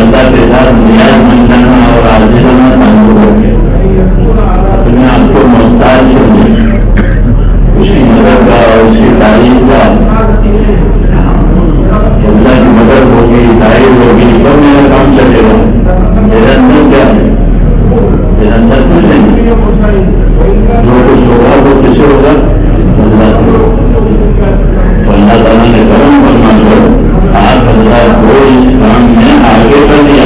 اللہ کے ساتھ نیاز بن جانا اور عاجز ہونا تعلق رکھے، اپنے آپ کو محتاج سمجھے، اس کی مدد کا اور اس کی تعریف کا، اللہ کی مدد ہوگی، تعریف ہوگی تو میرا کام چلے گا۔ میرے اندر کیا ہے؟ میرے اندر کچھ نہیں، جو کچھ ہوگا وہ کسے ہوگا؟ اللہ کو۔ تو اللہ تعالیٰ نے کرم فرما کر آپ اللہ کو اس کام میں آگے کر دیا،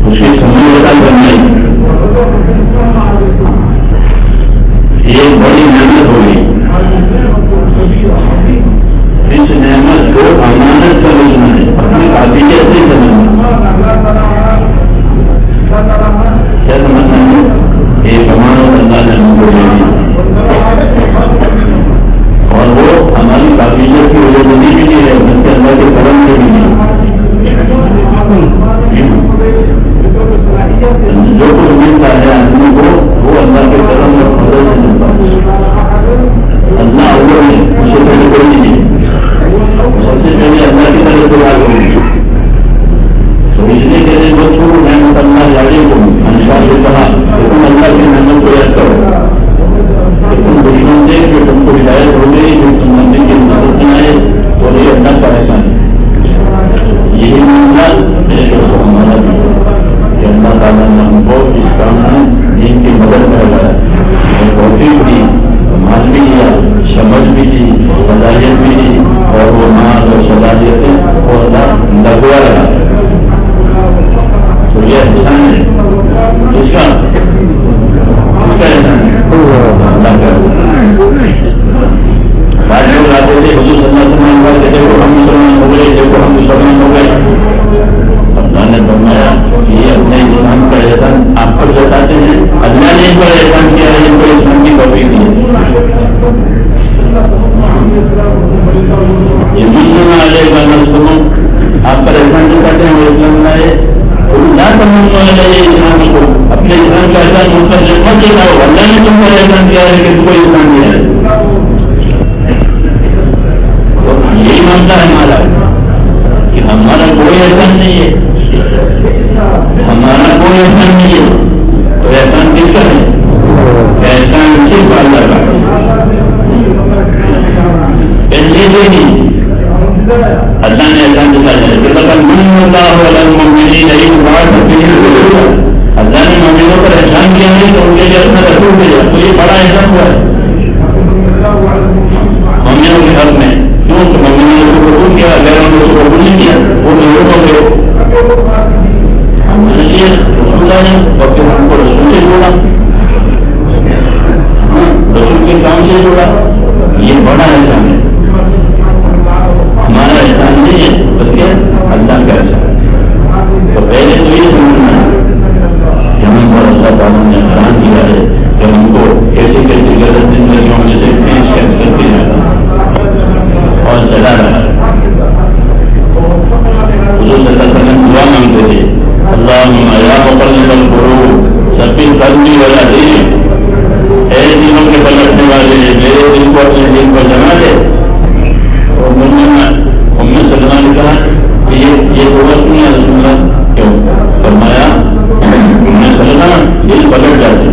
اس کی سمجھتا کرنے یہ بڑی محنت ہوگی۔ اس نعمت کو امانت سمجھنا ہے، اپنی قابلیت سے سمجھنا۔ کیا سمجھنا ہے؟ ایک امانت اللہ نے ہم کو دے دی اور وہ ہماری قابلیت کی وجہ سے نہیں ملی ہے، بلکہ اللہ کے کرم سے ملی۔ جو کچھ ملتا ہے آدمی کو وہ اللہ کے کرم اور فضل سے ملتا ہے۔ اللہ اول ہے، اس سے پہلے کوئی نہیں ہے، سب سے پہلے اللہ کی طرف دعا کریں۔ تو اس لیے کہتے ہیں بچوں نعمت اللہ علیکم، انشاء سے کہا کہ تم اللہ کی نعمت کو یاد کرو، کہ تم دشمن دے کہ تم کو ہدایت ہو گئی، جو تم بندے کی مدد میں آئے تو یہ اللہ کا احسان ہے۔ یہی معاملہ میرے دوستوں ہمارا بھی کہ اللہ تعالیٰ نے ہم کو اس کام میں دین کی مدد میں لگایا، توفیق دی، مال بھی دیا، سمجھ بھی دی، صلاحیت بھی دی، اور وہ مال اور صلاحیتیں وہ اللہ لگوا رہا ہے۔ تو یہ احسان ہے کس کا؟ اس کا احسان ہے اللہ کا۔ بعض لوگ آتے تھے حضور صلی اللہ علیہ وسلم کہ دیکھو ہم مسلمان ہو گئے، دیکھو ہم مسلمان ہو گئے۔ اللہ نے فرمایا کہ یہ اپنے اسلام کا احسان آپ پر جتاتے ہیں، اللہ نے ان پر احسان کیا ہے، ان کو اسلام کی توفیق دی ہے۔ یہ مسلم علیہ کا مسلم آپ پر احسان جتاتے ہیں وہ اسلام لائے، اللہ اسلام کو اپنے اسلام کا احسان ان پر مت جتاؤ، اللہ نے تم پر احسان کیا ہے کہ تم کو اسلام دیا ہے۔ یہی معاملہ ہے ہمارا کہ ہمارا کوئی احسان نہیں ہے، ہمارا کوئی احسان نہیں ہے، تو احسان کس کا ہے؟ احسان صرف اللہ کا ہے۔ اللہ نے احسان جتایا ہے کہ لقد من اللہ علی المؤمنین اذ بعث فیہم، اللہ نے مومنوں پر احسان کیا ہے تو ان کے لیے اپنا رسول بھیجا، تو یہ بڑا احسان ہوا ہے مومنوں کے حق میں۔ کیوں کہ مومنوں نے اس کو قبول کیا، غیروں نے اس کو قبول نہیں کیا، وہ لوگوں کو گئے رسول نے اور پھر ہم کو رسول سے جوڑا، رسول کے کام سے جوڑا، یہ بڑا احسان ہے، ہمارا احسان نہیں ہے بلکہ اللہ کا احسان ہے۔ تو پہلے تو یہ سمجھنا ہے کہ ہم پر اللہ تعالیٰ نے احسان کیا ہے کہ ہم کو کیسی کیسی غلط زندگیوں میں سے پیش کر کے اور چلا رہا ہے۔ حضور صلی اللہ علیہ وسلم دعا مانگتے تھے، اللہم یا مقلب القلوب ثبت قلبی علی دینک، اے دلوں کے پلٹنے والے میرے دل کو اپنے دین پر جما دے۔ اور امّ سلمہ نے کہا کہ یہ ضرورت نہیں ہے رسول اللہ، کیوں؟ فرمایا امّ سلمہ دل پلٹ جاتے،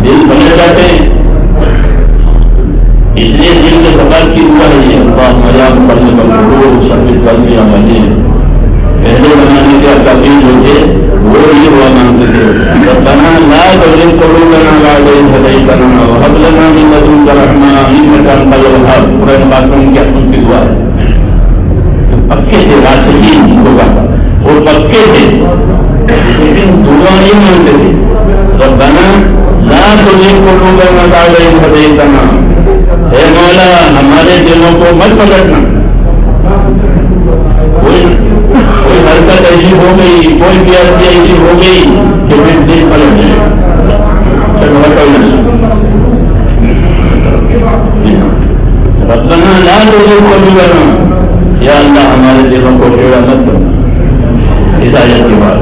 دل پلٹ جاتے، اس لیے دل کے سفر کی دعا ہے اللہم یا مقلب القلوب ثبت قلبی علی دینک۔ پہلے زمانے کے اکابر جو تھے وہ یہ دعا مانگتے تھے، ربنا لا تزغ قلوبنا بعد إذ هديتنا وهب لنا من لدنك رحمة إنك أنت الوهاب۔ قرآن پاک میں ان کی دعا ہے، پکے تھے راشدین لوگ اور پکے تھے، لیکن دعا یہ مانگتے تھے ربنا لا تزغ قلوبنا بعد إذ هديتنا، اے مولا ہمارے دلوں کو مت پلٹنا۔ کوئی حرکت ایسی ہو گئی، کوئی پیاسی ایسی ہو گئی کہ پھر دل پلٹ جائے، ربنا لا تزغ قلوبنا، یا اللہ ہمارے دلوں کو ٹیڑھا مت کرنا۔ ہدایت کے بعد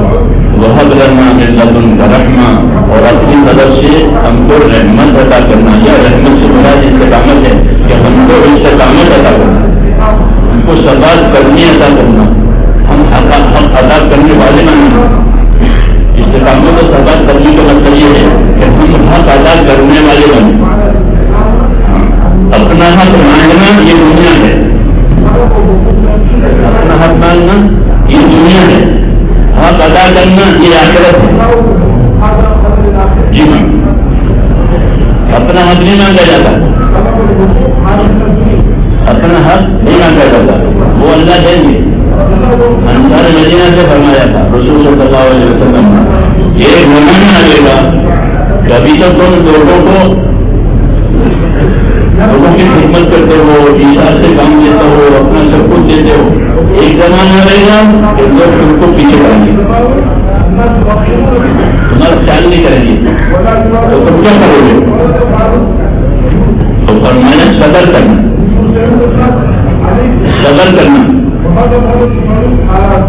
وہب لنا من لدنک رحمہ، اور اپنی طرف سے ہم کو رحمت عطا کرنا، یا رحمت سے مراد استقامت ہے کہ ہم کو استقامت عطا کرنا۔ ثبات کرنی ادا کرنا. ہم ادا کرنے والے نہیں. استقامت کو ثبات کرنے کا مطلب یہ ہے کہ ہم حق ادا کرنے والے بنے. اپنا حق مانگنا یہ دنیا ہے. اپنا حق مانگنا یہ دنیا ہے. حق ادا کرنا یہ آخرت ہے. جی ہاں, اپنا حق نہیں مانگا جاتا. اپنا حق نہیں مانگا جاتا, وہ اللہ دیں گے. انصار مدینہ سے فرمایا تھا رسول صلی اللہ علیہ وسلم, یہ زمانہ آئے گا کبھی تو تم لوگوں کی خدمت کرتے ہو, ایشار سے کام دیتے ہو, اپنا سب کچھ دیتے ہو. ایک زمانہ رہے گا کہ لوگ تم کو پیچھے کریں گے, تمہارا خیال نہیں کریں گے, تو تم کیا کرو گے؟ تو فرمایا صبر کرنا. صبر کرنا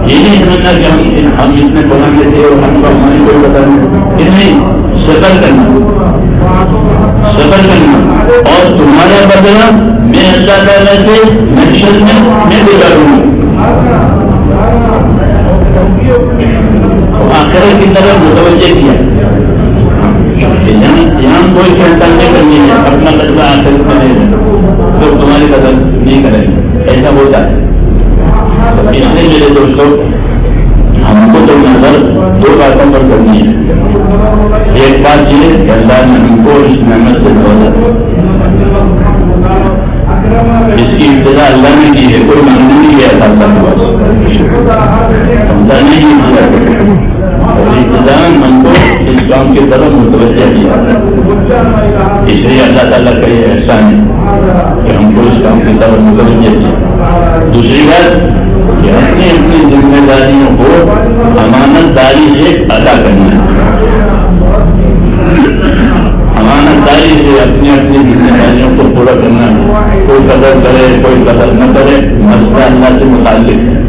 یہ نہیں سمجھنا کہ ہم اتنے بنا دیتے اور ہم کو ہماری کوئی پتہ نہیں. صبر کرنا, صبر کرنا. اور تمہارا بدلہ میں اللہ تعالیٰ سے محشر میں گزاروں گا. آخرت کی طرف متوجہ کیا. یہاں کوئی چنتا نہیں کرنی ہے, اپنا بدلہ آخرت میں نہیں ہے تو تمہاری قدر نہیں کریں گے. ایسا ہوتا ہے. اس لیے میرے دوستوں, ہم کو تو نظر دو باتوں پر کرنی ہے. ایک بات یہ کہ اللہ نے ہم کو اس نعمت سے نوازا, اس کی ابتدا اللہ نے کی ہے, کوئی مانگنے نہیں کیا تھا اللہ کے پاس, اللہ نے ہی کیا. اور ابتدا من کو اس کام کی طرف متوجہ کیا. اس لیے اللہ تعالیٰ کا یہ احسان ہے کہ ہم کو اس کام کی طرف متوجہ کیا. دوسری بات کہ اپنی ذمہ داریوں کو امانت داری سے ادا کرنا ہے. امانت داری سے اپنی ذمہ داریوں کو پورا کرنا ہے. کوئی قدر کرے کوئی قدر نہ کرے, مسئلہ اللہ سے متعلق ہے.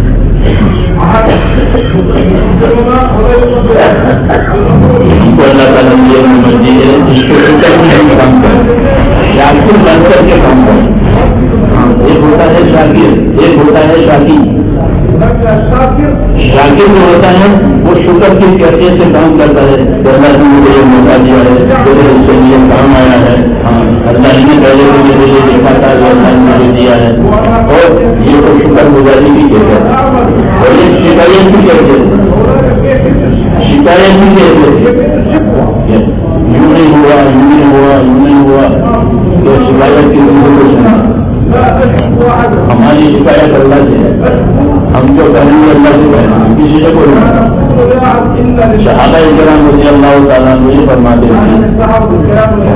ہم کو اللہ تعالیٰ نے یہ نعمت دی ہے جس کو کام کریں یا آپ کو بند کر کے کام کریں. ایک ہوتا ہے شاکر, ایک ہوتا ہے شاکی. شاکر جو ہوتا ہے وہ شکر کی کیفیت سے کام کرتا ہے. اللہ نے مجھے یہ موقع دیا ہے, اس سے یہ کام آیا ہے, اللہ نے پہلے مجھے یہ دیکھا تھا جو اللہ نے مجھے دیا ہے, اور یہ تو شکر گزاری کی کیفیت ہے. اور یہ شکایت کی کیفیت ہے, شکایت کی کیفیت یوں نہیں ہوا, یوں نہیں ہوا, یوں نہیں ہوا, تو شکایت کی کو سنا. ہماری شکایت اللہ سے ہے, ہم جو کہیں گے اللہ سے کہنا, کسی سے کوئی نہیں. صحابہ کرام رضی اللہ تعالیٰ مجھے فرماتے ہیں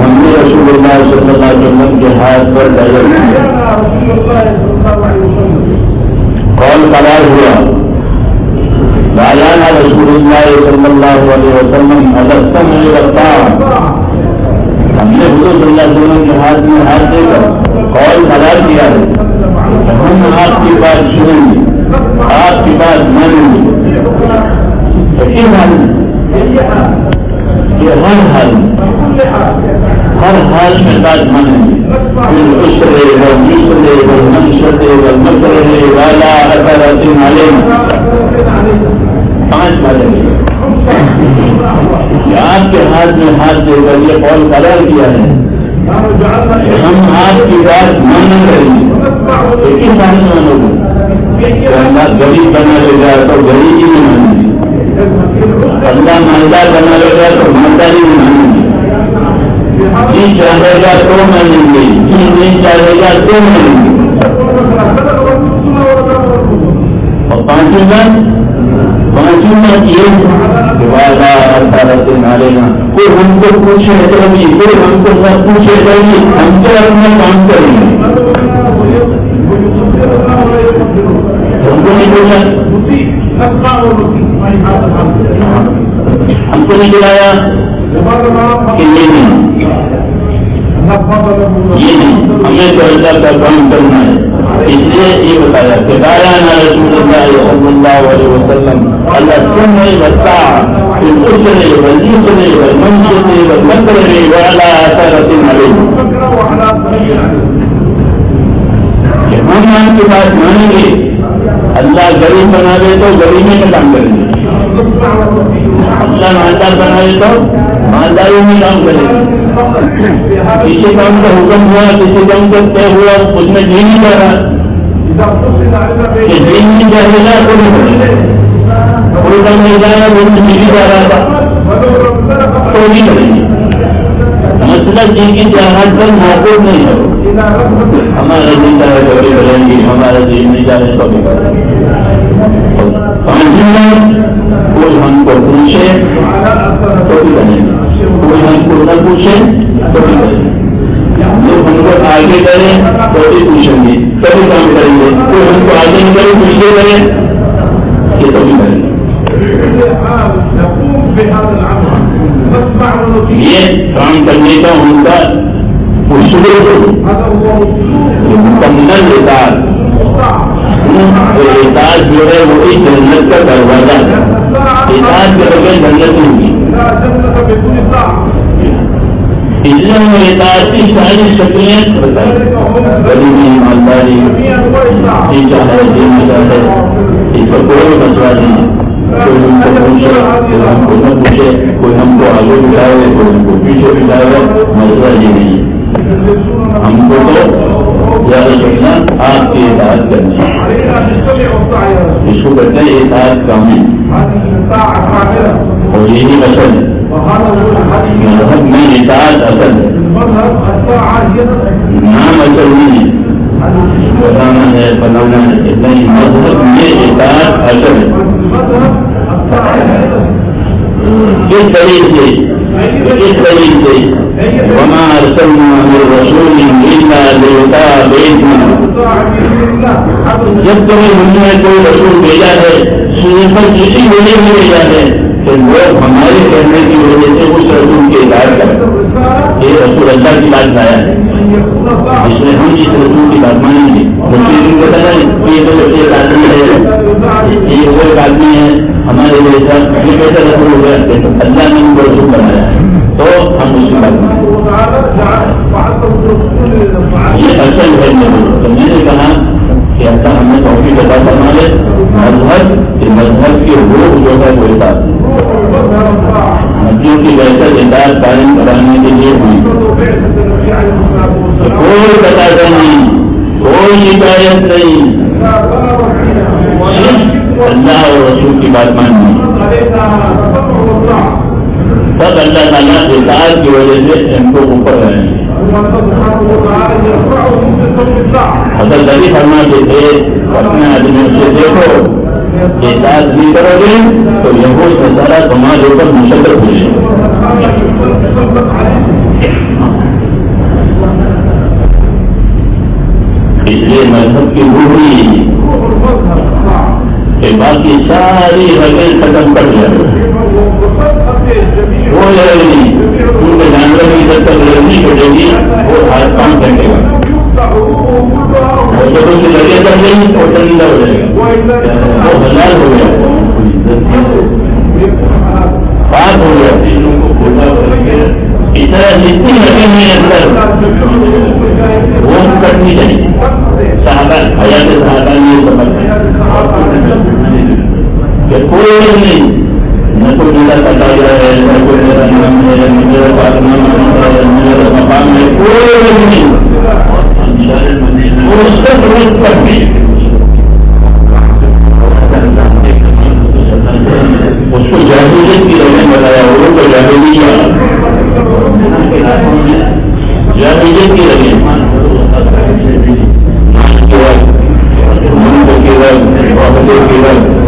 ہم نے رسول اللہ صلی اللہ علیہ وسلم کے ہاتھ پر ڈائر قول قرار ہوا, بالانا رسول اللہ صلی اللہ علیہ وسلم حضرت مجھے رکھتا. ہم نے حضور صلی اللہ علیہ وسلم کے ہاتھ میں ہاتھ دے کر قول قرار کیا ہے, ہم آپ کی بات سنیں گے, آپ کی بات مانیں گے. یقین کہ ہر حال میں بات مانیں گے. پانچ مانیں گے. آپ کے ہاتھ میں ہاتھ دے کر یہ قول قرار کیا ہے ہم آپ کی بات مانا کریں گے. لیکن بات مانو گے اللہ غریب بنا لے گا تو غریب ہی نہیں مانیں گے, اللہ مالدار بنا لے گا تو مالداری نہیں مانیں گے. جی چاہے گا تو مانیں گے, جی نہیں چاہے گا تو مانیں گے. اور پانچویں بات یہ کوئی ہم کو پوچھے تو نہیں, کوئی ہم کو نہ پوچھے تو نہیں, ہم تو اپنا کام کریں گے. ہم کو نہیں پوچھا, ہم کو نہیں بلایا کہ یہ نہیں ہمیں تو اللہ کا کام کرنا ہے. اس لیے یہ بتایا کہ بالانا رسول اللہ صلی اللہ علیہ وسلم اللہ تم نہیں بتا کہ اسرے واليسرے والمنشرے والمکرے وعلی اثرۃ علیہ. ہم کی بات مانیں گے. اللہ غریب بنا دے تو غریبی میں کام کریں گے. اللہ مالدار بنا دے تو مالداری میں کام کریں گے. کسی کام کا حکم ہوا, کسی کام کا طے ہوا, اس میں جی نہیں جا رہا کہ جی نہیں جائے گا تو نہیں کریں گے. کوئی کام نہیں جا رہا, وہ جی نہیں جا رہا تھا تو نہیں کریں گے. مطلب جن کی جہاد پر محبوب نہیں ہے. ہمارا دن چاہے تو بھی کریں گے, ہمارا دن نہیں چاہے تو بھی کریں گے. کوئی ہم کو پوچھے تو بھی کریں گے, کوئی ہم کو نہ پوچھے تو بھی کریں گے. لوگ ہم کو آگے کریں تو بھی پوچھیں گے, تبھی کام کریں گے. کوئی ہم کو آگے نہیں کرے, پیچھے کریں یہ تو بھی کریں گے. یہ کام کرنے کا ان کا اصول مکمل اطاعت جو ہے وہی جنت کا دروازہ ہے. اطاعت کے بغیر جنت نہیں ہوگی. اسلام میں اطاعت کی ساری شکلیں بتائی, غریبی, ایمانداری, چاہے ذمہ دار ہے, اس پر کوئی مسئلہ نہیں. کوئی ہم کو پوچھے, کوئی ہم کو نہ پوچھے, کوئی ہم کو آگے بٹھائے, کوئی ہم کو پیچھے بٹھائے, مسئلہ یہ نہیں. ہم کو تو زیادہ سکنا آپ کی اطاعت کرنی ہے. اس کو کہتے ہیں اطاعت کامل, اور یہی اصل ہے. مذہب میں اطاعت اصل ہے, نام اصل نہیں ہے. بتانا ہے, بنانا ہے, نہیں. مذہب میں اطاعت اصل ہے. کس طریقے سے وما ارسلنا من رسول الا لیطاع باذن اللہ. جب تمہیں ہم نے کوئی رسول بھیجا ہے صرف اسی وجہ سے بھیجا ہے کہ لوگ ہمارے کہنے کی وجہ سے اس رسول کی اطاعت کریں. یہ رسول اللہ کی بات لایا ہے, اس میں ہم اس رسول کی بات مانیں گے. مسلم کو بتا رہے یہ تو ایک آدمی ہے, یہ وہ ایک آدمی ہے ہمارے جیسا, یہ کیسا رسول ہو گیا؟ اللہ نے ان کو رسول بنایا ہے تو ہم اس کی بات مانیں. یہ اصل ہے. تو میں نے کہا کہ اللہ ہمیں توفیق عطا فرما لے. مذہب کی روح جو ہے وہ اطاعت, نبیوں کی بہتر اطاعت قائم کرانے کے لیے ہوئی. کوئی تقاضا نہیں, کوئی شکایت نہیں, اللہ اور رسول کی بات ماننی. تب اللہ تعالیٰ اطاعت کی وجہ سے ان کو اوپر رہے ہیں. حضرت علی فرماتے تھے اپنے آدمیوں سے دیکھو, اطاعت نہیں کرو گے تو یہود نصارا تمہارے اوپر مشترک ہو جائے. اس لیے مذہب کی روحی کہ باقی ساری رگیں ختم کر جائے وہ لڑے نہیں. کیونکہ جانور کی جب تک لڑنی پڑے گی وہ ہاتھ کام کرے گا, اور جب اسے لگے کر گئی وہ ٹھنڈا ہو جائے گا, وہ حلال ہو گیا, بات ہو گیا. اس طرح جتنی لگیں ہیں اندر وہ کرنی چاہیے. صحابہ حیات صحابہ نے یہ سمجھا کہ کوئی نہیں, نہ کوئی میرا کٹا گیا ہے, نہ کوئی میرا نام ہے, میرا پاکمان ہے, میرا مقام ہے, کوئی نہیں. وہ اس کا ضرورت کرتی ہے, اس کو جاہلیت کی رنگ بتایا. وہ کو جاہلیت کی رنگ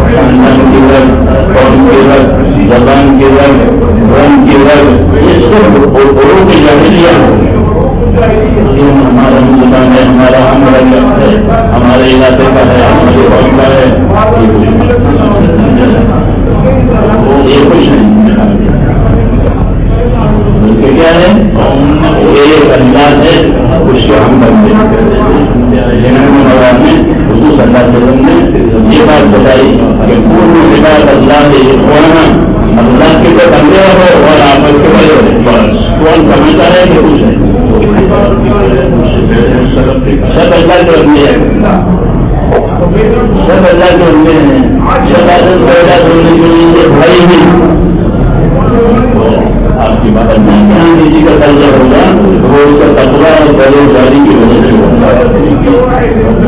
خاندان کی رنگ, قوم کی رنگ, زبان کی رنگ, رنگ کی رنگ, یہ سب بڑوں کی جاہلیت. ہمارا مسلمان ہے, ہمارا ہمارا ہے, ہمارے علاقے کا ہے, ہمارے قوم کا ہے, یہ کچھ نہیں. بلکہ کیا ہے, یہ ایک انداز ہے اس کو ہم کرتے ہیں. حضور صلی اللہ علیہ وسلم نے یہ بات بتائی کہ پورن عباد اللہ کے اخوانا, اللہ کے تو بندے ہو اور آپس کے بڑے ہو. کون سمجھتا ہے کہ کچھ ہے, سب اللہ کے بندے ہیں. پیدا کرنے کے لیے بھائی بھی آپ کی بات جہاں کسی کا درجہ ہوگا وہ اس کا تقویٰ اور پرہیزگاری کی وجہ سے ہوگا.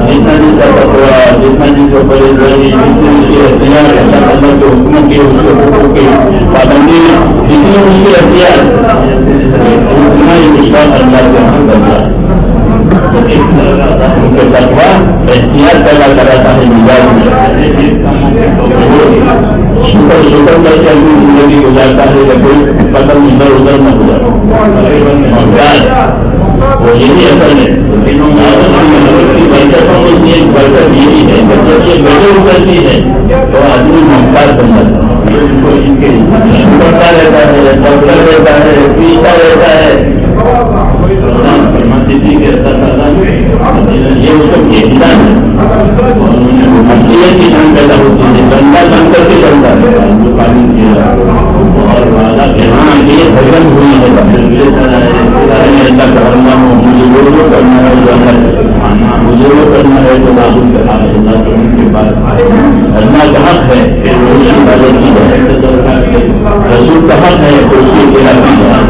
جتنا جس کا تقویٰ، جتنا جس کا پرہیزگاری، جتنے اس کی احتیاط اللہ تعالیٰ کے حکم کی، اس کے حقوق کی پابندی، جتنی اس کی احتیاط اتنا ہی وشواس اللہ کے یہاں درجہ ہے. ان کے تقویٰ احتیاط پیدا کراتا ہے مزاج میں. شکر کر کے اپنی زندگی گزارتا ہے کہ کوئی قدم ادھر ادھر نہ گزارے. وہ یہی اثر ہے. برکتوں میں سے ایک برکت یہی ہے کہ جب یہ بیٹھے اترتی ہے تو آدمی محتاج بن جاتا ہے. پڑھتا رہتا ہے، پڑھتا رہتا ہے، پیتا رہتا ہے. یہ اس کا کھیلنا ہے. کی جان پیدا ہوتی ہے، بندہ بن کر کے چلتا ہے اور وعدہ کہ ہاں یہ بھجن ہوئی ہے. اللہ کرنا ہو، مجھے وہ کرنا ہے جو ہے، مجھے وہ کرنا ہے جو معلوم کرنا ہے. اللہ کے بعد اللہ کا حق ہے کہ اس کی عبادت کی جائے، رسول کا حق ہے کہ اس کی اتباع کی جائے،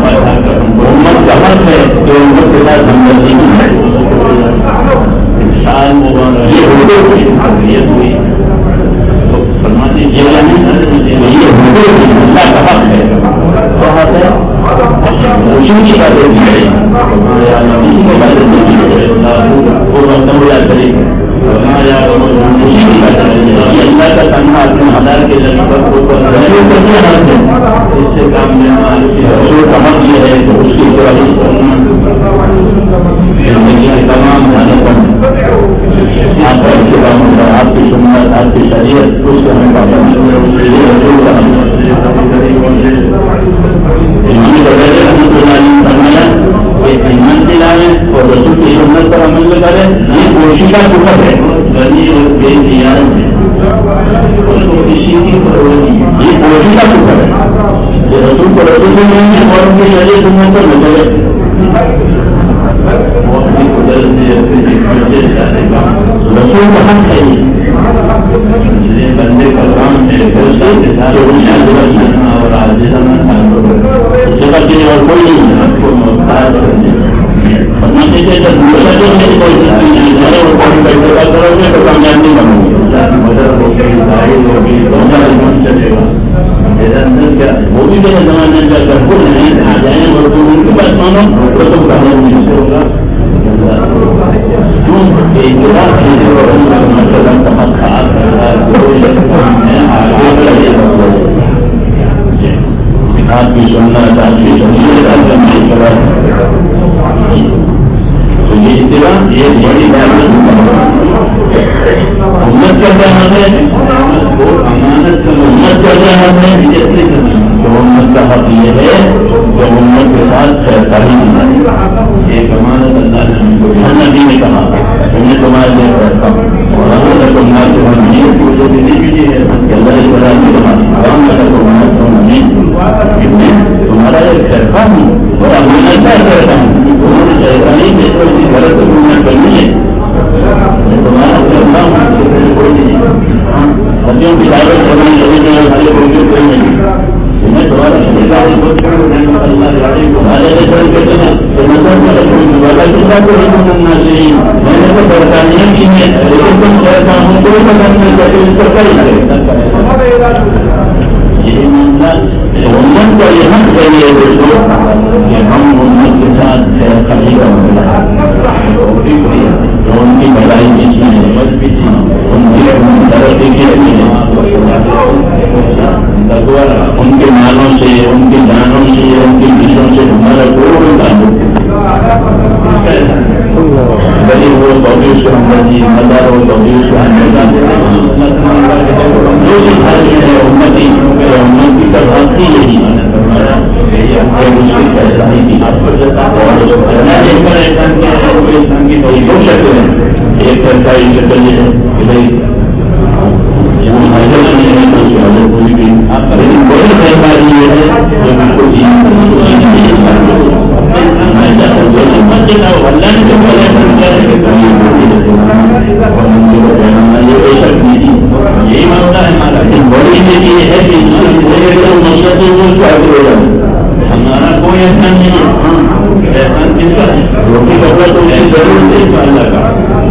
محمد کا حق ہے کہ امت کے ساتھ ہمدردی کی جائے. یہ حدود کی حقیقت ہوئی تو فرماتے ہیں یہ حدود کی اللہ کا حق ہے. وہاں سے اسی کی باتیں کی گئی، اسی کی باتیں کی گئی. وہ برتن ہوا شریف اسی کی باتیں یہ اللہ کا تنہا اپنے حلال کے ذریعے اس سے کام لینا. رسول کا حق یہ ہے کہ اس کی اتباع کرنا. زندگی کے تمام حالتوں میں آپ کا اتباع ہوگا، آپ کی سنت، آپ کی شریعت، اس کا ہمیں پابند فرمایا کہ ایمان دلائیں اور رسول کی سنت پر عمل کریں. یہ کوشش کا سفر ہے، غنی اور بے نیاز ہے. یہ کوشش کا سفر ہے. یہ رسول کو رسول سے نہیں ہے اور ان کی شریعت سنت پر نظر وہ اپنی قدرت سے رسول کا حق ہے. بندے کا کام ہے اور آج جگہ کے اور کوئی نہیں آپ کو محتاج کرو گے تو کامیاب نہیں بنو گے. مدد ہوگی چلے گا. میرے اندر کیا وہ بھی میرے زمانے کا گھر نہیں آ جائیں اور تم ان کے پاس مانو تو تم کامیاب نہیں ہوگا. آپ کی سنت، آپ کی شریعت تو یہ اتباع یہ بڑی امت کا جہاں ہے، امانت کا امت کا جہاں ہے. تو امت کا حق یہ ہے کہ امت کے ساتھ سہکاری بنائے. ایک امانت اللہ نے ہم کو نبی نے کہا تمہیں تمہارے لیے کرتا ہوں اور اللہ کو تمہارے جو نہیں ملی ہے اللہ نے کہا تمہارا ایک سہکا ہوں اور امانت کا کرتا ہوں. سہکاری میں کوئی غلط امانت کرنی ہے تمہارا کرتا ہوں. کوئی نہیں ہڈیوں کی دعوت کرنے کوئی نہیں. میں تمہارا میں نے تو برطانیہ کی ہے لیکن تم کہتا ہوں کوئی مدد نہیں کرتے اس پر کئی یہ معاملہ امت کا یہ حق ہے. یہ دوستوں کہ ہم امت کے ساتھ خالی کا جو ان کی بڑائی بیچ میں ہے، ان کی ترقی کے لیے ان کے مالوں سے، ان کی جانوں سے، ان کی چیزوں سے ہمارا کوئی تعلق غریب ہو چوبیس کو ہمدردی، مدار ہو چوبیس کو جو سکھائی ہے امتی کی ترقی یہی دو شکل ہیں. ایک سرکاری شکل یہ ہے کہ بھائی کوئی بھی بڑی سرکاری یہ ہے جو بالکل یہی معاملہ ہے ہمارا. بڑی ضرورت اس کی ضرورت ہے اللہ کا،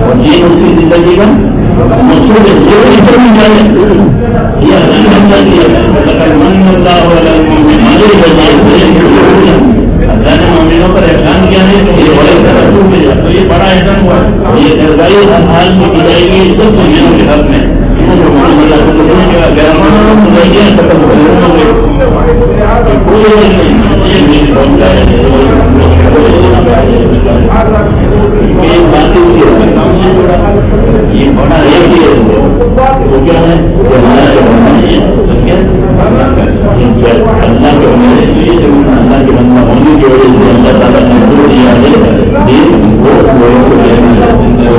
اور یہ اس کی زندگی کا مقصود ہے. یہ نہیں جانے یہ اللہ کیا ہے من اللہ اللہ نے مومنوں پر احسان کیا ہے کہ یہ بڑے طرح میں جاتا ہے. یہ بڑا احسان ہوا. یہ سرکاری حال میں کی جائے گی سب مومنوں کے حق میں. یہ بڑا وہ کیا ہے اللہ کے ہونے کے اللہ کے بندہ ہونے کی وجہ سے اللہ تعالیٰ نے جو دیا ہے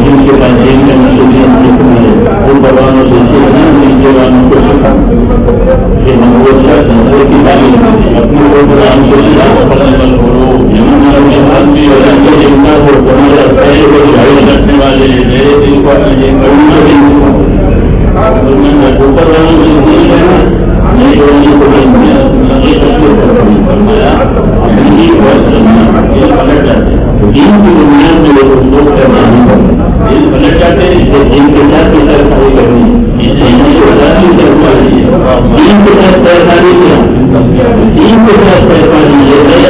جن کے پاس جن میں ان بھگوانوں سے جوانوں کو سکھا کہ ہم کی تعلیم اپنے پروگرام کو رکھنے والے میرے دل کو اوپر والوں سے نہیں لینا پلٹ جاتے دین کی بنیاد میں لوگ کرنا نہیں کرنا دل پلٹ جاتے ہیں. اس لیے دین کے ساتھ کی طرف کھڑی کرنی اس لیے دین کے ساتھ سرکاری کیا دین کے ساتھ سرکاری یہ ہے اس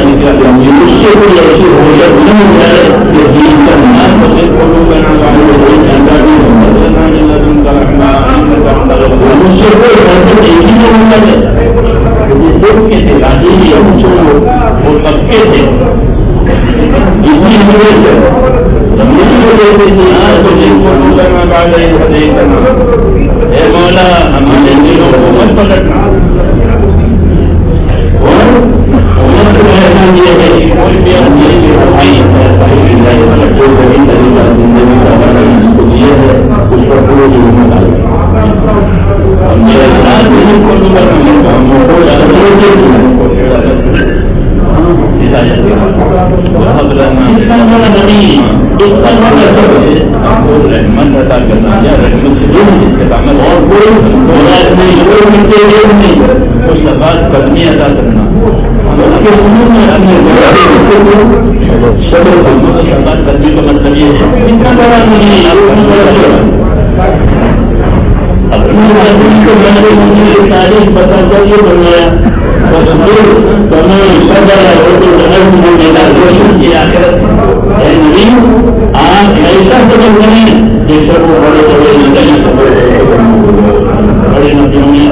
سے کوئی ایسی حریت نہیں ہے کہ دین کا نام فالو کرنا والے جانکاری اس سے کوئی حرکت ایسی نہیں ہے. لوگ کے تھے راجی وہ طبقے تھے اتنی ضرورت ہے مولا ہمارے دلوں کو مت پلٹنا. اور امت کو احسان یہ ہے کہ کوئی بھی آدمی جو صحیح طریقہ زندگی کا ہمارا اس کو دیا ہے اس پر پورے ضرورت آئے میرے ساتھ نہیں کو رحمت عطا کرنا یا رحمت سے جو جس کے کام اور کوئی بات قدمی ادا کرنا قدمی کا مطلب یہ ہے اتنا بڑا نہیں اپنی تاریخ بتا کر یہ بنایا آپ ایسا سبب بنے جیسا وہ بڑے بڑے بڑے ندیوں میں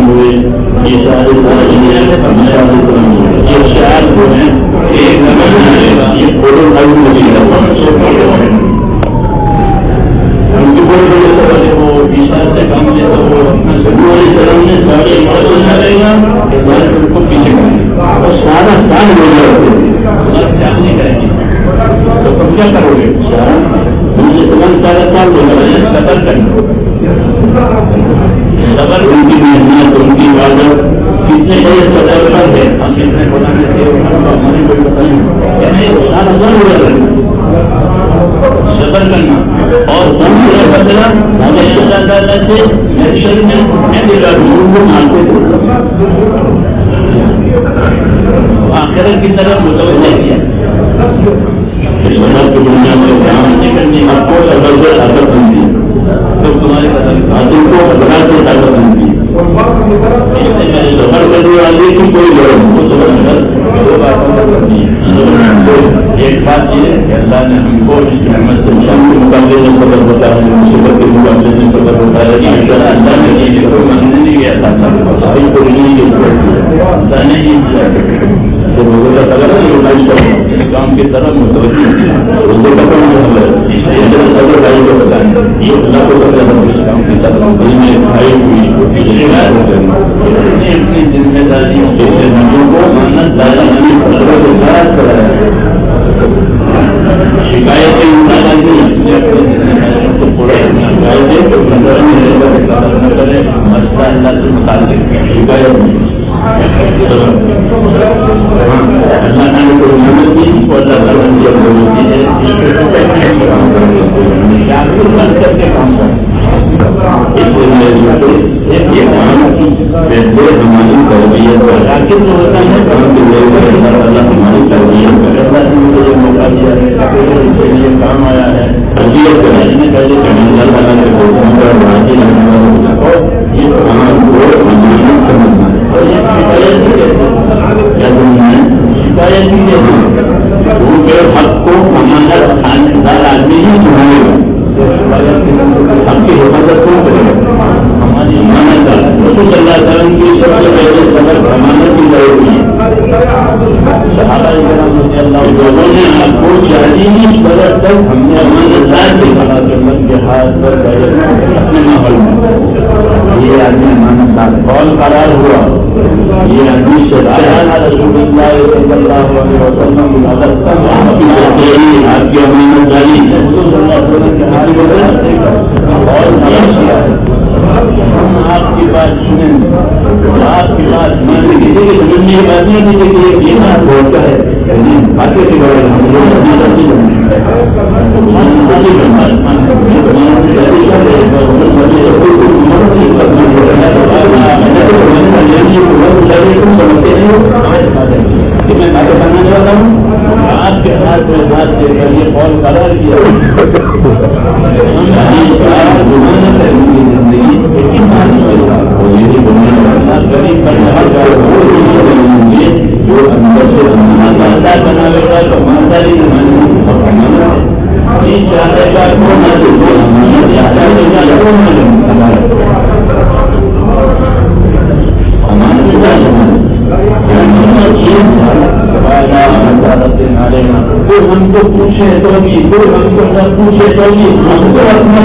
ہوئے یہ سارے یہ شہر جو ہے یہ بڑے ان کے بڑے بڑے سوال وہ اشار سے کام لے تو اپنا سبھی طرح میں سارے بڑا رہے گا کہ بڑے کو پیچھے کریں اور سارا کام ہو جائے کام نہیں کریں گے تو تم کیا کرو گے مجھے تمام سارا کام ہو جائے صبر کرنا صبر ان کی محنت ان کی عبادت کتنے بڑے صبر ہے ہم کتنے بنانے سے ہماری کوئی بتائیں نہیں سارا کام ہو جائے صبر کرنا اور بدلا ہمیں زیادہ سے نیچر میں کو مانتے آخرت کی طرف متوجہ کیا کی بنیاد میں کام نہیں کرنی آپ کو زبردست طاقت بنتی ہے تو تمہارے حاصل کو بنا کے طاقت بنتی ہے سفر کرنے والے کی کوئی ضرورت وہ سفر ایک بات یہ ہے کہ اللہ نے ہم کو اس رحمت سے شام کے مقابلے میں خبر بتایا مصیبت کے مقابلے میں خبر بتایا کہ اللہ نے یہ کوئی ماننے نہیں گیا تھا صحیح کو نہیں اللہ نے یہ کیا تو کام کی طرف متوجہ یہ اللہ کو کام کی طرف اپنی ذمہ داریوں کے کو مانت شکایتیں مسئلہ اللہ سے متعلق شکایت اللہ نے کوئی محنت دی کو اللہ تعالیٰ نے جب ہوتی ہے بند کر کے کام کریں ہماری تربیت اللہ ہماری تربیت وہ 40 برس تک ہم نے امانتدار سے کہا کہ من کے ہاتھ پر اپنے ماحول میں یہ آدمی امانتدار قول قرار ہوا. یہ آدمی سے رسول اللہ صلی اللہ علیہ وسلم آپ کی امانتداری ہم آپ کی بات سنیں, آپ کی بات ماننے کی سمجھنے کی بات نہیں ہے کہ یہ بات ہوتا ہے آگے کے بارے میں ہم لوگ میں باتیں کرنا چاہتا ہوں. آپ کے ہاتھ میں ہاتھ دے کر یہ قول قرار کیا جو اندر سے ایماندار بناوے گا تو ایمانداری نہیں چاہے گا کون ہم کو پوچھے تو بھی ہم کو نہ پوچھے تو بھی ہم کو اپنا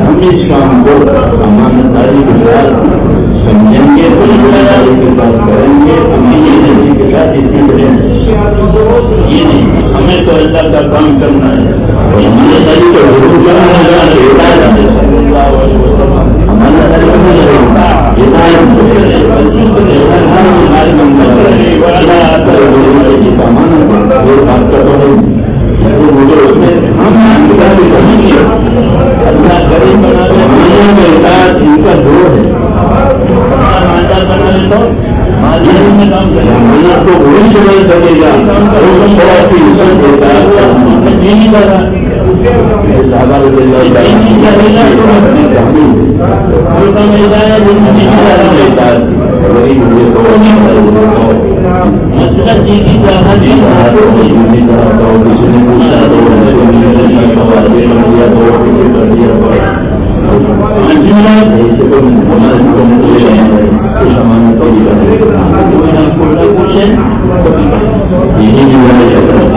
ہم اس کام کو امانتداری کے ساتھ سمجھیں گے, ذمہ کے ساتھ کریں گے. ہمیں یہ نہیں کے ساتھ اتنے بڑے یہ نہیں, ہمیں تو اللہ کا کام کرنا ہے. امانتداری کو مجھے اس میں ہم اللہ غریب بنا ان کا دور ہے میں کام کرے تو وہی سمجھ سکے گا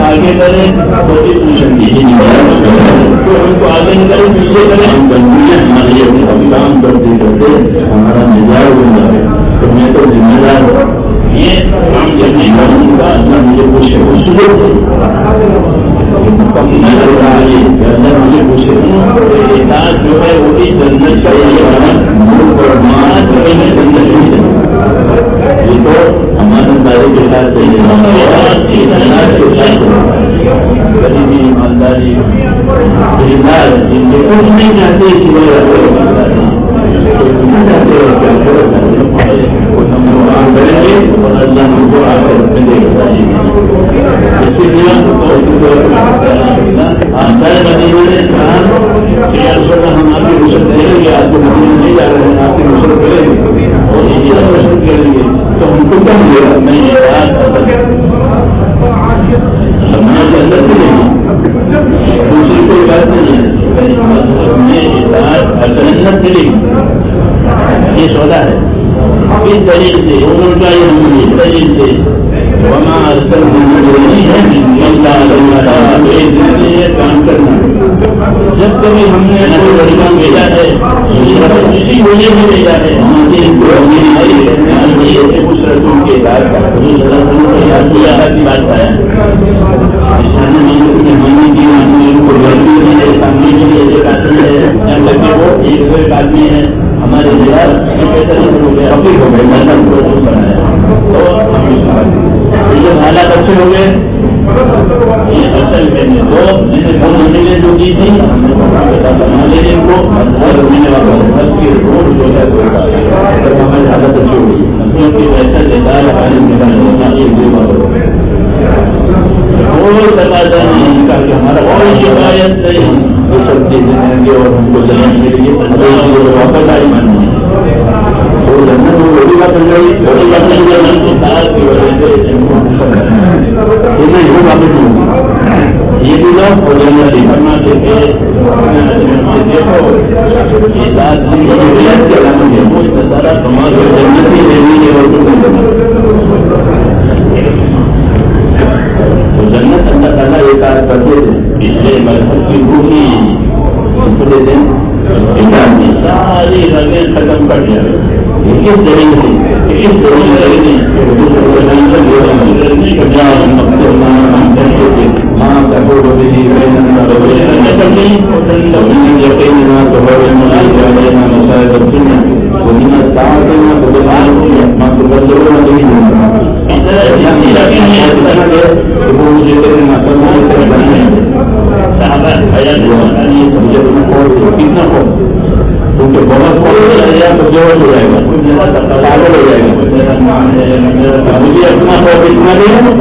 آگے کریں آگے کریں پیچھے کریں ہمارے کام کرتے کرتے ہمارا مزاج بن جائے تو میں تو ذمہ دار یہ کام کرنے کا اللہ مجھے پوچھے مجھے پوچھے جو ہے وہی جنت کا یہ تو امانتداری کے ساتھ غریبی ایمانداری کچھ نہیں چاہتے کریں گے اور اللہ ہم کو آگے رکھنے اسی لیے ہم آپ کی رسد کریں گے. آپ کو مدینے نہیں جا رہے ہیں, آپ کی رسد کریں گے اور رسد کریں گے تو ہم کو کم دے گا نہیں سماج کے اندر ملے گی. دوسری کوئی بات نہیں ہے, جنت ملے گی. یہ سودا ہے اس دلیل سے انہوں کا یہ دلیل سے وما کام کرنا. جب کبھی ہم نے بھیجا ہے اسی وجہ سے بھیجا ہے کچھ رسوم کے بات ہے ایک آدمی ہے ہمارے فقیر ہو گئے بنایا تو جو حالات اچھے ہو گئے جو دی تھی لینے کو روڈ جو ہے ہماری حالت اچھی ہوگی کیونکہ ایسا لیدار کوئی تقاضا نہیں کا کہ ہمارا کوئی شکایت نہیں وہ سب چیزیں دیں گے اور ہم کو جنت کے لیے واپس آئی ماننی وہ جنت وہ بڑی بات بن گئی بڑی بات نہیں جنت کی تار کی وجہ سے یہ واپس نہیں یہ بھی لوگ اور جنت کرنا دیکھے دیکھو یہ بات سارا سماج کو جنت ہی لینے کی کتنا کیونکہ بہت تو جو ہو جائے گا پاگل ہو جائے گا. مجھے اپنا خوف اتنا بھی ہے وہ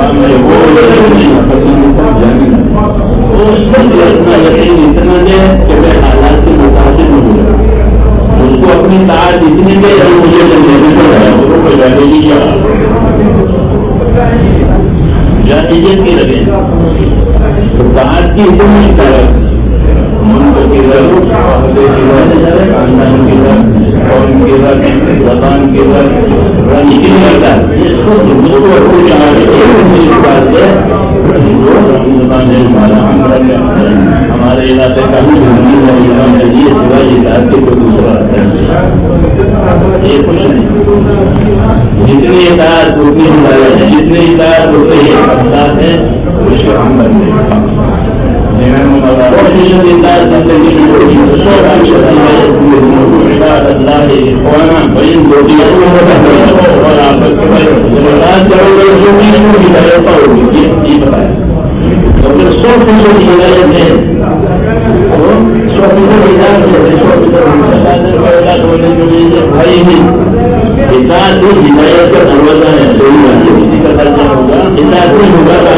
اتنا یقین اتنا دے کہ میں حالات کے متاثر نہیں ہوں. اس کو اپنی طاقت اتنی دے مجھے جانیت کی لگے تو طاقت کی اتنی طاقت ملک کی رنگ خاندان کی رنگ قوم کی رنگ زبان کی رنگ نکل کرتا ہے. ہمارے علاقے کا یہ کچھ نہیں. جتنی اطاعت اتنی ہدایت ہے, جتنی اطاعت اتنی احساس ہے اس کو ہم کرتے ہیں. ہدایت کا دروازہ ہے, کسی کا خرچہ ہوگا ہدایت نہیں ہوگا تو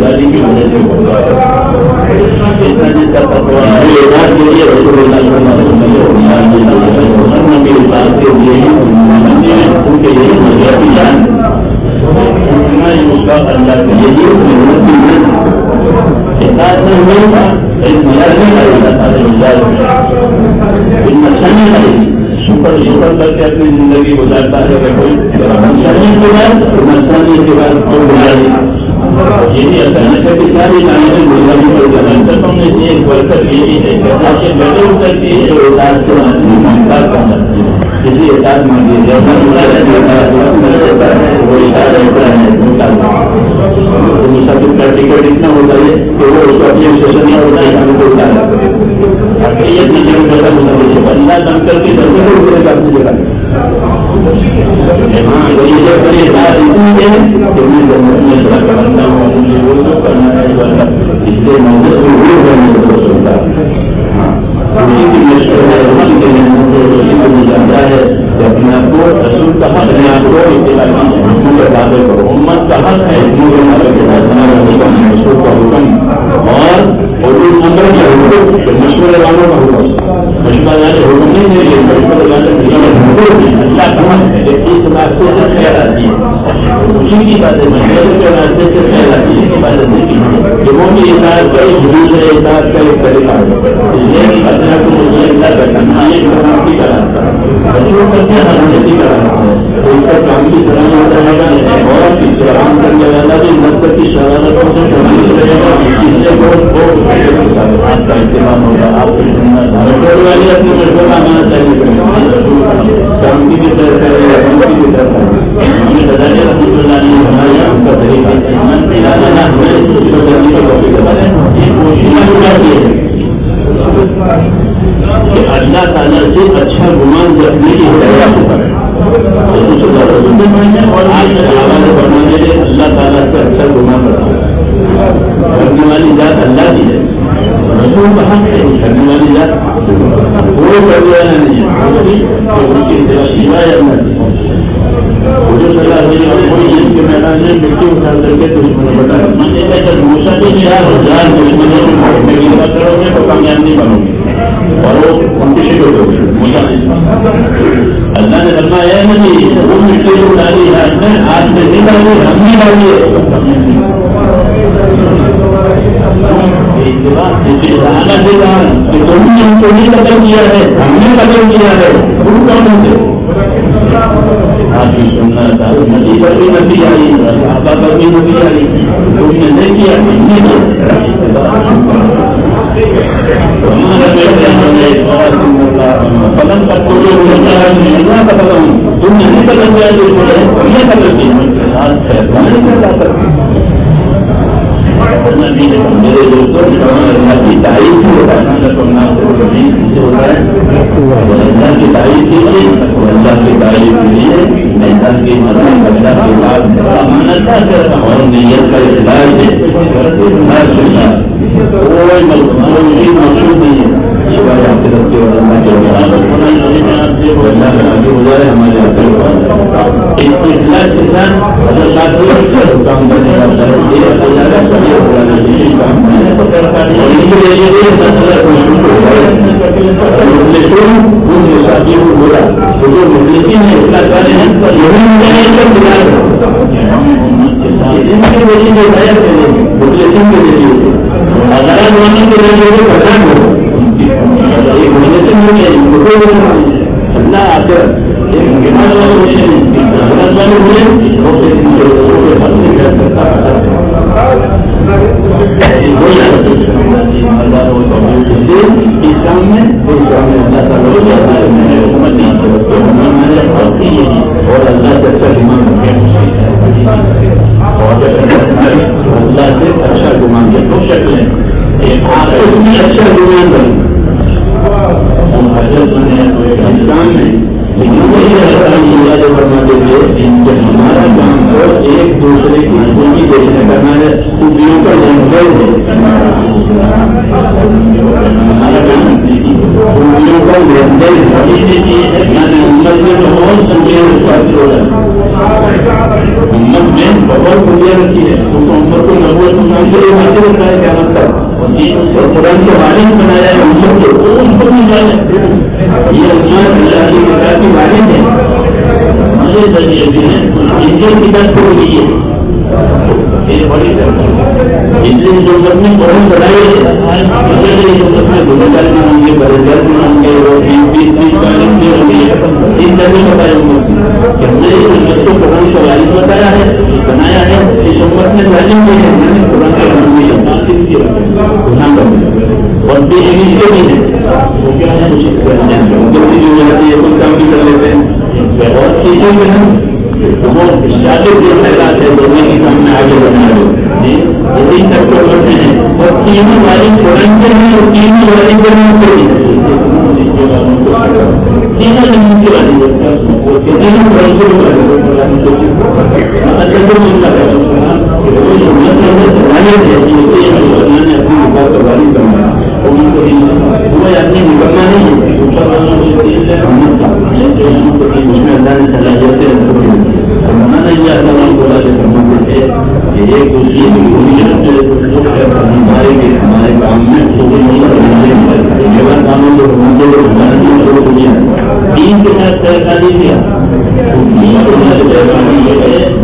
آدمی کی وجہ سے ہوگا. اتنا جس کا تقویٰ ہے اطاعت کے لیے رسول اللہ صلی اللہ علیہ وسلم نبی اطاعت کے لیے ان کے لیے مذہبی جان اتنا ہی اس کا اللہ کے لیے اطاعت نہیں ہوگا ایک مزاج نہیں کرے گا سارے مزاج اچھا نہیں کرے گی. سپر کر کے اپنی زندگی گزارتا ہے کہ کوئی مسانی کے بعد کوئی بنائی یہی اچانک ہے کہ ساری لائنیں گزاری پر جانچوں میں سے ایک برکت یہی ہے کہ آپ کے گھر اترتی ہے جو اطاعت سے آدمی مانگار کرنا کسی اطاعت مانگی جیسا رہتا ہے وہ اطاعت رہتا ہے مسافر کا ٹکٹ اتنا ہوتا ہے کہ وہ اس کو اپنے اسٹیشن میں ہوتا ہے ہم کو اتارا حقیقت نہیں جب پیدا ہوتا ہے اللہ کام کر کے جلدی کو اپنے جگہ ہاں یہ بڑی اطاعت اتنی ہے کہ میں میں کرنا ہوں مجھے وہ تو کرنا ہے اس لیے مدد میں وہ کرنے کو سوچتا ہے. اسی کی مشکل ہے عمل کے لیے اسی کو نہیں جانتا ہے کہ اپنے آپ کو رسول کا حق اپنے آپ کو اتباع حکم کے دعوے کرو. امت کا حق ہے حکم کے دعوے کے ساتھ رسول کا حکم اور حدود نمبر کا حکم مشورے والوں کا حکم مشورہ والے حکم نہیں دے رہے مشورے والے اللہ کا حق ہے اس راستے سے خیر آتی ہے اسی کی باتیں مشورے کے راستے سے خیر آتی ہے کی باتیں دیکھی کہ وہ بھی اطاعت کا ایک حدود ہے اطاعت کا ایک طریقہ ہے. یہ خطرہ کو مجھے اللہ کا کرنا یہ کرنا کا راستہ بچوں کرتے ہیں حرمتی کا راستہ ہے تو اس کا کام کی طرح ہوتا رہے گا اور احترام کرنے والا بھی مذہب کی شرارتوں سے کمی رہے گا اس سے بہت آپ کا اہتمام ہوگا. آپ کو سننا مشورے والے اپنے مشورہ آنا چاہیے کامتی کی طرف کرے کامتی کی طرف ہمیں بتائیے رحمۃ اللہ نے بنایا ان کا طریقہ من پلانا ہمیں اس کو کرنے کا کوشش کریں یہ کوشش چاہیے کہ اللہ تعالیٰ سے اچھا گمان رکھنے کی ہدایت ہوتا ہے اور آج حوالے بنانے کے اللہ تعالیٰ سے اچھا گمان رکھنا کرنے والی ذات اللہ کی ہے رسول کا حق ہے کرنے والی ذات وہ کرنے والا نہیں ہے اس کی ہدایت نہ مجھے صلاح ہوئی اور کوئی جن کے میدان میں مٹی اٹھا کر کے دشمنوں بتایا میں نے کہا جب موسیٰ کے 4,000 دشمنوں میں بھاگنے کی بات کرو گے تو کامیاب نہیں بنو گے اور وہ کمپٹیشن ہو گئے موسیٰ اللہ نے فرمایا نہیں وہ مٹی کو ڈالی ہے آج میں نہیں ڈالی ہم نہیں ڈالی ہے کہ تم نے ہم کو نہیں قتل کیا ہے ہم نے قتل کیا ہے تم کون ہوتے آج بھی سننا تھا نبی پر بھی نبی آئی صحابہ پر بھی نبی آئی تم نے نہیں کیا ہم نے قدم کا کوئی تم نے نہیں قدم کیا جو یہ قدم کیا میرے دوستوں اللہ کی تعریف ہوتا ہے اللہ کی تعریف کیجیے اللہ کی تعریف کیجیے اللہ کی مدد اللہ کے بعد امانت اور نیت کا اخلاص ہے، کوئی مقصود نہیں ہے سوائے آخرت کے اور اللہ کے ہمارے اخلاص کے ساتھ کام کرنے کا اور اللہ سے اچھا گمان اللہ سے اچھا گمان ہے دو شکلیں آخرت میں اچھا گمان کریں حضرت انسان میں ہمارا کام تو ایک دوسرے کی خوبی دیکھنے کرنا ہے، خوبیوں کا لینگویج ہے ہمارا کام، خوبیوں کا لینگویج ہے، یعنی امت میں بہت خوبیاں ہو رہا ہے، امت میں بہت خوبیاں رکھی ہے، اس امت کو نبوت مسلمان کے لیے حاصل ہوتا ہے، کیا مطلب اور قرآن کے وارث بنایا ہے امت کو، وہ ان کو نہیں جانا یہ امت اللہ کی کتاب کی وارث ہے، مجھے ذریعے بھی ہیں ان کی کتاب کو لیجیے اس جو سب میں بہت بڑھائی ہے، جو سب میں گناہگار بھی ہوں گے، برزگار بھی ہوں گے، اور 20-20 40 بھی ہوں گے، ان طرح بتایا امت کہ ہم نے اس امت کو قرآن کا وارث بتایا ہے، بنایا ہے، اس امت میں تعلیم دی ہے، میں نے قرآن کا نام دیا گناہ کرنے اور بے علم کے بھی ہیں وہ کیا ہے غلطی جو جاتی ہے کوئی کام بھی کر لیتے ہیں اور چیزوں میں ہم وہ شاگرد جو خیالات ہے دنیا کے سامنے آگے بنا رہے یہی سب کو کرتے ہیں اور تینوں والے قرآن کے ہیں اور تینوں والے قرآن کے ہیں تینوں زمین کے والے تینوں قرآن کے اپنی نکلنا نہیں ہے اس میں اللہ نے صلاحیتیں بنا نہیں جاتا بولا کہ ایک دوسرے ہمارے کام میں کاموں کو تین کے ساتھ طے شادی کیا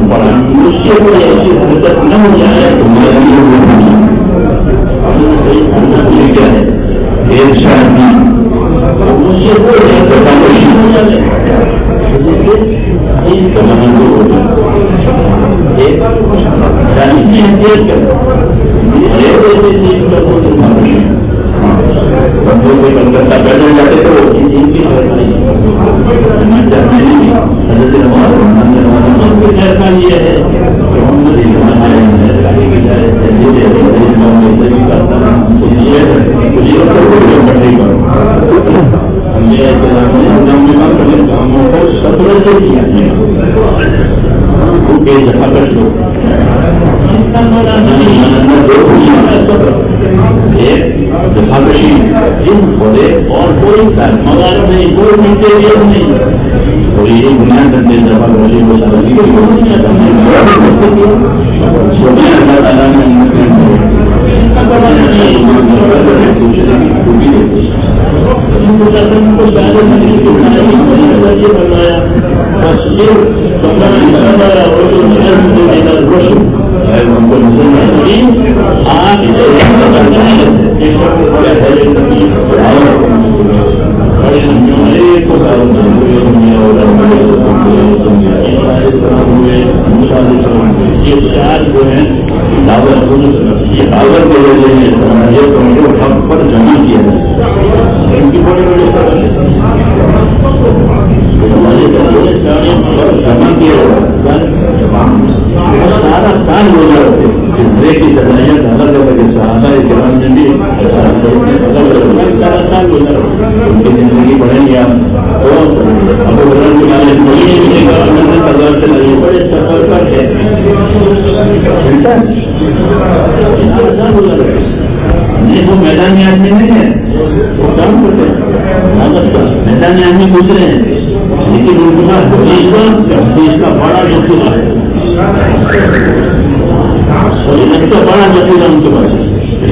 بڑا اس سے کوئی ایسی حرکت نہ ہو جائے تمہارے لیے کیا ہے ایک شادی اس سے کوئی کلکتہ بیٹھے جاتے تھے یہ ہے اور کوئی مگر نہیں کوئی ملتے نہیں اور یہ بنیاد کرتے اللہ تعالیٰ دعوت کے ذریعے حق پر جمع کیا جائے ان کی بڑی بڑی جمع کیا سارا سال روزہ رکھتے فطرے کی صلاحیت الگ الگ ہے صحابہ کرام نے بھی سارا سال روزہ رکھتے ان کی زندگی بڑھیں گے آپ تو ابو بکر ملے گا سزا سے لگے بڑے سفر کر کے میدانی آدمی نہیں ہے وہ کام کرتے ہیں میدانی آدمی گزرے ہیں لیکن ان کا حدیث کا بڑا ذخیرہ ہے بڑا ذخیرہ ان کے پاس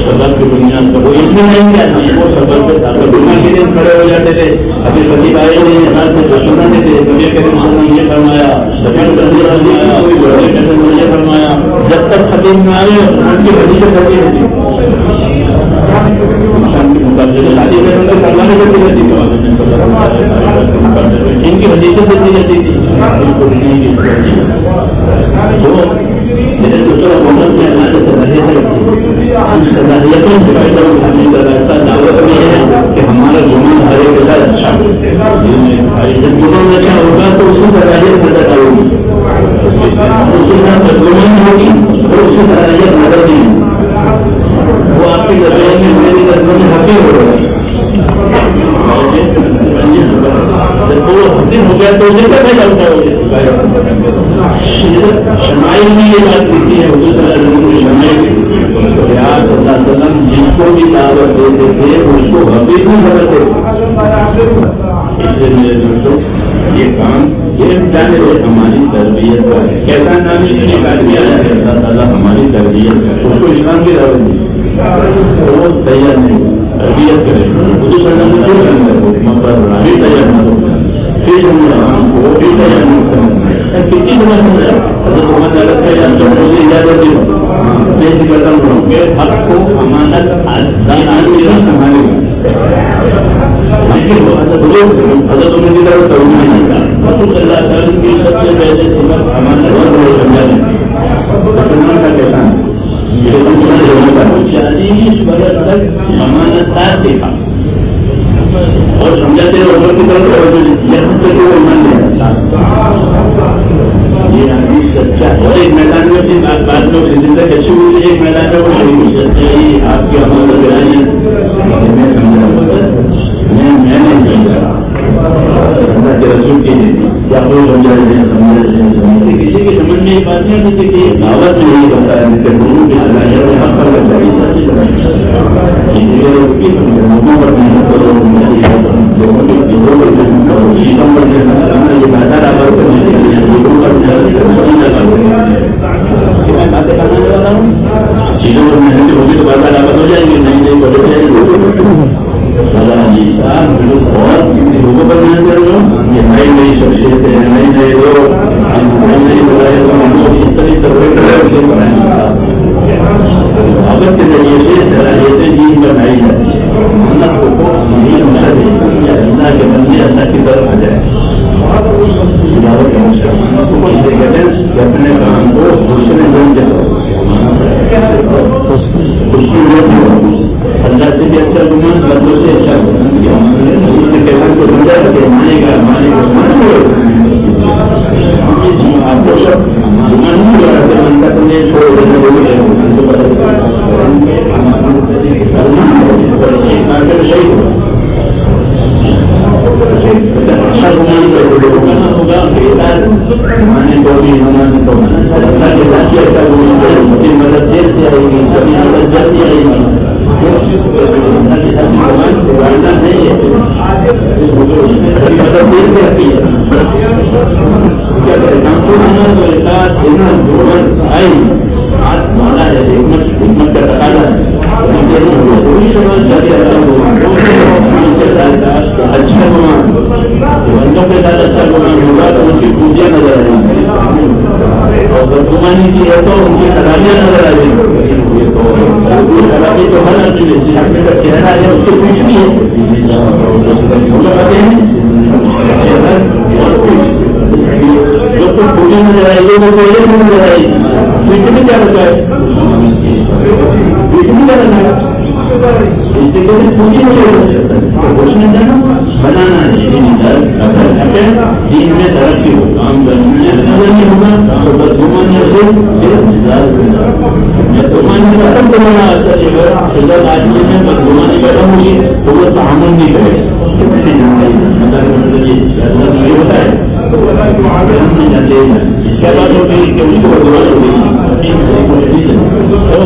سبب کی بنیاد پر وہ اس میں نہیں کہتے ہیں وہ سبب پہ دنیا کے دن کھڑے ہو جاتے تھے ابھی خطیب آئے نہیں ہاتھ میں سناتے تھے دنیا کے دن یہ فرمایا یہ فرمایا جب تک خطیب میں آئے ان کی حدیث کرتی رہتی شادی میں فرمانے کرتی رہتی ان کی حدیثیں دیتی رہتی تھی میرے دوسرا محمد میں اللہ سے صلاحیتوں سے فائدہ اٹھانے کا راستہ دعوت میں ہے کہ ہمارا زمان ہر ایک کے ساتھ اچھا ہو جب زمان اچھا ہوگا تو اسی صلاحیت نظر آئے گی اسی طرح زمان ہوگی اور اسی صلاحیت نظر نہیں وہ آپ کے درمیان میں میری درمیان میں حقیق ہو رہا ہے تو وہ حقیق ہو گیا تو اسے کیا فائدہ اٹھاؤ گے شمائل میں یہ بات لکھی ہے حضور صلی اللہ علیہ وسلم جس کو بھی دعوت دیتے تھے اس کو حقیق نہیں کرتے یہ کام یہ جانے ہماری تربیت کا ہے کیسا نام اس نے کہا کیا ہے اللہ تعالیٰ ہماری تربیت اس کو اسلام کی دعوت دی وہ تیار نہیں تربیت کرے حضور صلی اللہ علیہ وسلم بھی تیار نہ ہو پھر ہم کو بھی تیار نہ کرنا کتنی بات ہے حضرت محمد علیہ السلام سے اجازت دی میں ذکر کرتا ہوں کہ حق کو امانت سنبھالے گا حضرت عمر کی طرف کرنا نہیں تھا رسول صلی اللہ علیہ وسلم کی سب سے پہلے صفت امانت اور سمجھانے مسلمان کا کیسا ہے 40 برس تک امانت دار دیکھا اور سمجھاتے عمر کی طرف یہاں تک وہ ایمان لے یہ آدمی سچا ہے اور ایک میدان میں اپنی بات میں زندہ کیسی ہوئی ایک میدان میں وہ شریف سچائی آپ کی عمل لگائی میں سمجھا میں نہیں سمجھا رسول کی یا وہ سمجھا رہے ہیں سمجھا رہے ہیں کسی کی سمجھ میں یہ بات نہیں ہوتی کہ دعوت میں یہی بتایا کہ دونوں کی صلاحیت میں حق پر لگائی لوگوں پر محنت کرو لوگوں کی چیزوں پر محنت کرو چیزوں پر محنت کرنا یہ بہتر آباد کرنے کے لیے لوگوں پر محنت میں باتیں کرنا چاہتا ہوں چیزوں پر محنت ہوگی تو بہتر آباد ہو جائیں گے نہیں نہیں بڑے جائیں گے اور لوگوں پر محنت کر لو یہ نئی نئی شخصیتیں ہیں نئی نئے لوگ نئی دعوت کے ذریعے سے صلاحیتیں دین بنائی جاتی ہے اللہ کو اللہ کے بندے اللہ کی طرف آ جائے دعوت اسے کہتے ہیں کہ اپنے کام کو دوسرے لوگ کے اللہ سے بھی اچھا گمان بندوں سے اچھا گمان کہتے کو سمجھا کہ مانے گا مانے گا آپ کو سب چھوڑ دینے اچھا گمان کرنا ہوگا مانے کو بھی مانے کو اللہ کے ساتھ اچھا گمان کرے مجھے مدد دیر سے آئے گی سبھی مدد جلدی آئے گی اللہ کے ساتھ گمان کرنا نہیں ہے مدد دیر سے آتی ہے حکمت کا تقاضا ہے اچھا گمان بندوں کے ساتھ اچھا گمان ہوگا تو ان کی پوجا نظر آئے گی اور بدگمانی کی ہے تو ان کی خرابیاں نظر آئے گی خرابی تو ہر چیز کا چہرہ ہے اس کے پیچھے بھی ہے جو کچھ پوجا نظر آئے گی وہ پہلے بھی نظر آئے گی پیچھے میں کیا رکھا ہے پیچھے میں کیا رکھا ہے پوجی بنانا ہے دین میں ترقی ہو کام کرنا نہیں ہوگا تو بدگمانی سے بدگمانی ختم کرنا آدمی میں بدگمانی ختم ہوگی تو وہ تعامل نہیں کرے ہوتا ہے اس کے بعد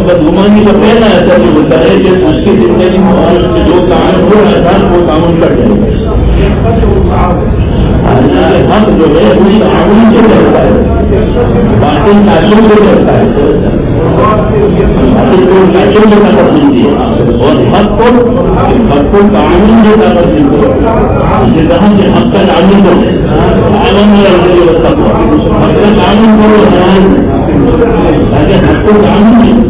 بدگمانی کا پہلا ایسا بھی ہوتا ہے کہ اس کی زندگی میں اور تعصب سے کرتا ہے تعصب سے طاقت ملتی ہے اور حق کو تعامل سے طاقت ملتی ہے کہاں سے حق کا تعامل کرو حق کا تعامل کرو تاکہ حق کو تعامل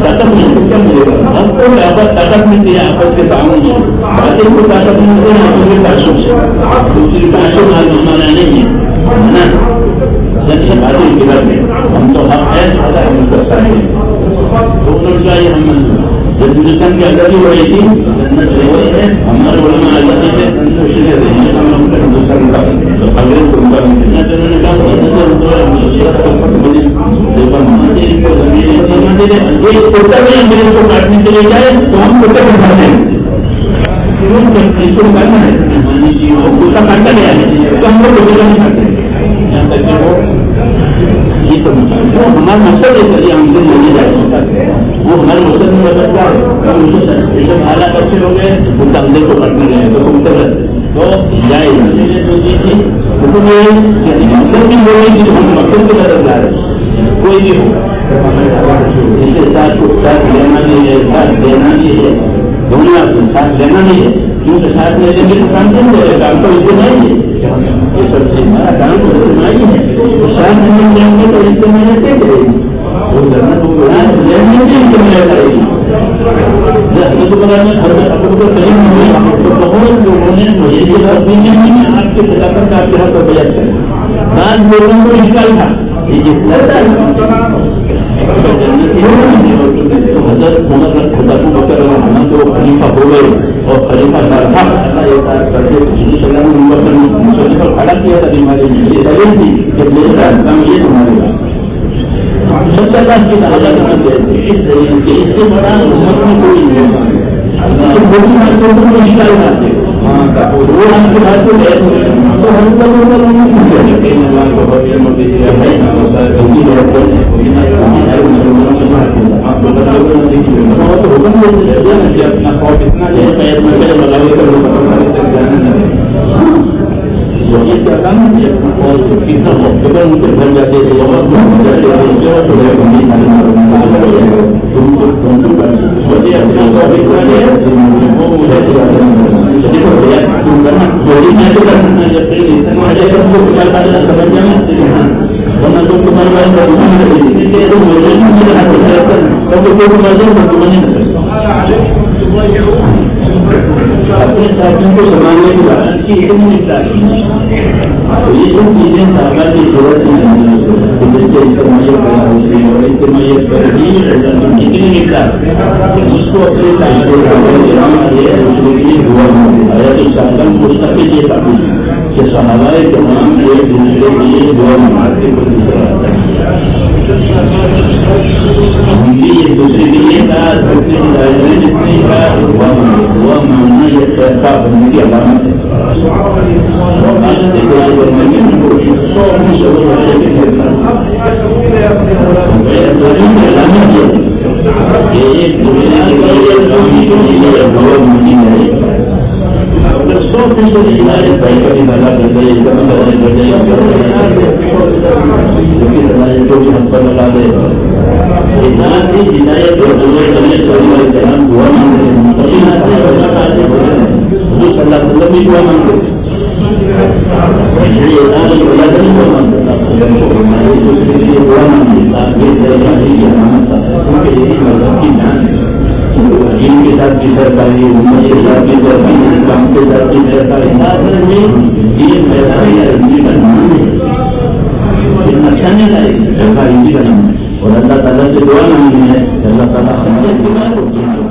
طاقت ملے گا حق کو طاقت ملتی ہے آپس کے تعامل سے باطل کو طاقت ملتی ہے آپس کے تعصب سے دوسری تعصب ہمارا نہیں ہے باطل کی بات میں ہم تو حق ہے ہم کر سکتے ہیں دونوں کا یہ ہم جب ہندوستان کی آزادی ہو رہی تھی ہمارے علماء آزادی سے ہندوستان کا انگریز کو انگریز کو کاٹنے کے لیے جائے تو ہم کوٹا بٹھاتے ہیں کوٹا کاٹا گیا ہے تو ہم لوگ کوٹا نہیں کاٹتے یہاں تک کہ وہ ہمارا مقصد ہے چلیے ہم سے نہیں جا سکتا وہ ہمارے مقصد میں بدلتا ہے جب حالات اچھے ہو گئے ان کا اندر کو کاٹنے گئے تو جائے مقصد بھی ہو رہی تھی ہم مقصد کے بدل جا رہے کوئی بھی ہو اس کے ساتھ کو ساتھ لینا نہیں ہے ساتھ دینا نہیں ہے دنیا کو ساتھ لینا نہیں ہے کیونکہ ساتھ لے لیں گے تو کام نہیں کرے کام تو اجتماعی ہے یہ سب سے ہمارا کام تو اجتماعی ہے تو ساتھ نہیں لیں گے تو اجتماعی کیسے کرے گی وہ کرنا تو لینے سے اجتماعی کرے گی کریم ہوئی تو بہت لوگوں نے مجھے یہ بات بھی نہیں آپ کے خلافت کا آپ کے حق کو بیان کریں بعض لوگوں کو نکال تھا تو حضرت محمد خدا کو بکر ہم تو خلیفہ ہو گئے اور خلیفہ تھا کھڑا کیا تھا بیماری میں یہ دلیل تھی کہ میرا کام یہ تمہارے گا سب سے بات کی حضرت اس دلیل کے اس سے بڑا امت میں کوئی نہیں نکال مارتے وہ ہم کے بات کو تو ہم کتنا گھر جاتے تھے اپنے ساتھیوں کو سنبھالنے کی بات کی علم نکلا یہ سب چیزیں سرکار کی ضرورت نہیں نکلا اس کو اپنے مستقل یہ کافی کہ صحابہ کرام ایک دوسرے کے لیے دعا مانگتے ایک دوسرے کے لیے دعا مانگنا یہ پیسہ بننے کی علامت ہے ان کے ساتھ کی سرکاری امت کے ساتھ کی سرکاری کام کے ساتھ کی سرکاری یہ میدان ہندی کا نام ہے اچھا نہیں لگے سرکار ہندی کا نام ہے اور اللہ تعالیٰ سے دعا مانگنی ہے اللہ تعالیٰ